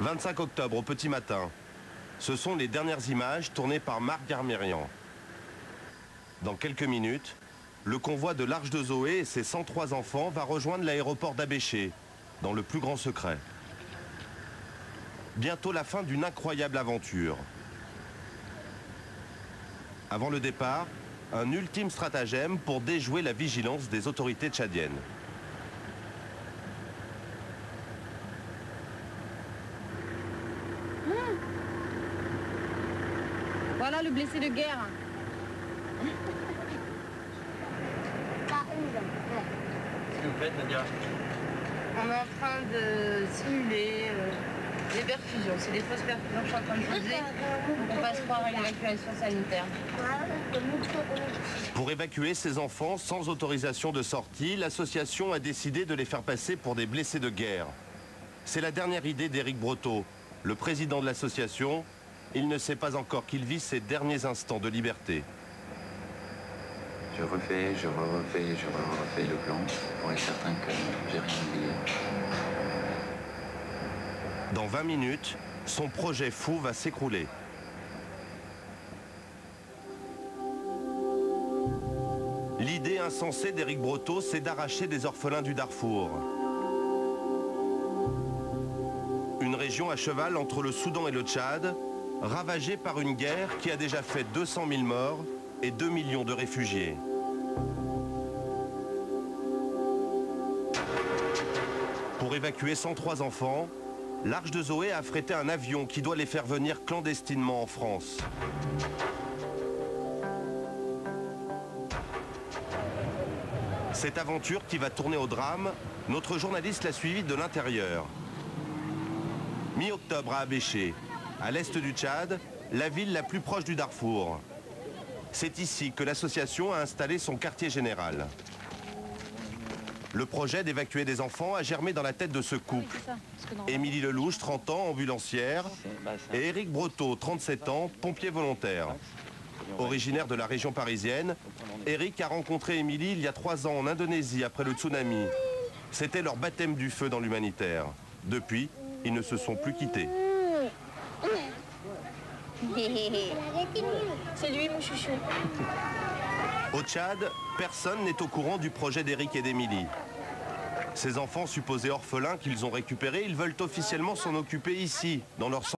25 octobre au petit matin. Ce sont les dernières images tournées par Marc Garmérian. Dans quelques minutes, le convoi de l'Arche de Zoé et ses 103 enfants va rejoindre l'aéroport d'Abéché, dans le plus grand secret. Bientôt la fin d'une incroyable aventure. Avant le départ, un ultime stratagème pour déjouer la vigilance des autorités tchadiennes. Voilà le blessé de guerre. Qu'est-ce que vous faites, Nadia? On est en train de simuler des perfusions. C'est des fausses perfusions que je suis en train de poser. Donc on passe par une évacuation sanitaire. Pour évacuer ces enfants sans autorisation de sortie, l'association a décidé de les faire passer pour des blessés de guerre. C'est la dernière idée d'Éric Breteau, le président de l'association. Il ne sait pas encore qu'il vit ses derniers instants de liberté. Je refais le plan pour être certain que j'ai rien oublié. Dans 20 minutes, son projet fou va s'écrouler. L'idée insensée d'Éric Breteau, c'est d'arracher des orphelins du Darfour. Une région à cheval entre le Soudan et le Tchad, ravagée par une guerre qui a déjà fait 200 000 morts et 2 millions de réfugiés. Pour évacuer 103 enfants, l'Arche de Zoé a affrété un avion qui doit les faire venir clandestinement en France. Cette aventure qui va tourner au drame, notre journaliste l'a suivie de l'intérieur. Mi-octobre à Abéché, à l'est du Tchad, la ville la plus proche du Darfour. C'est ici que l'association a installé son quartier général. Le projet d'évacuer des enfants a germé dans la tête de ce couple. Émilie Lelouch, 30 ans, ambulancière, et Éric Breteau, 37 ans, pompier volontaire. Originaire de la région parisienne, Éric a rencontré Émilie il y a 3 ans en Indonésie après le tsunami. C'était leur baptême du feu dans l'humanitaire. Depuis, ils ne se sont plus quittés. C'est lui mon chouchou. Au Tchad, personne n'est au courant du projet d'Éric et d'Émilie. Ces enfants supposés orphelins qu'ils ont récupérés, ils veulent officiellement s'en occuper ici, dans leur centre.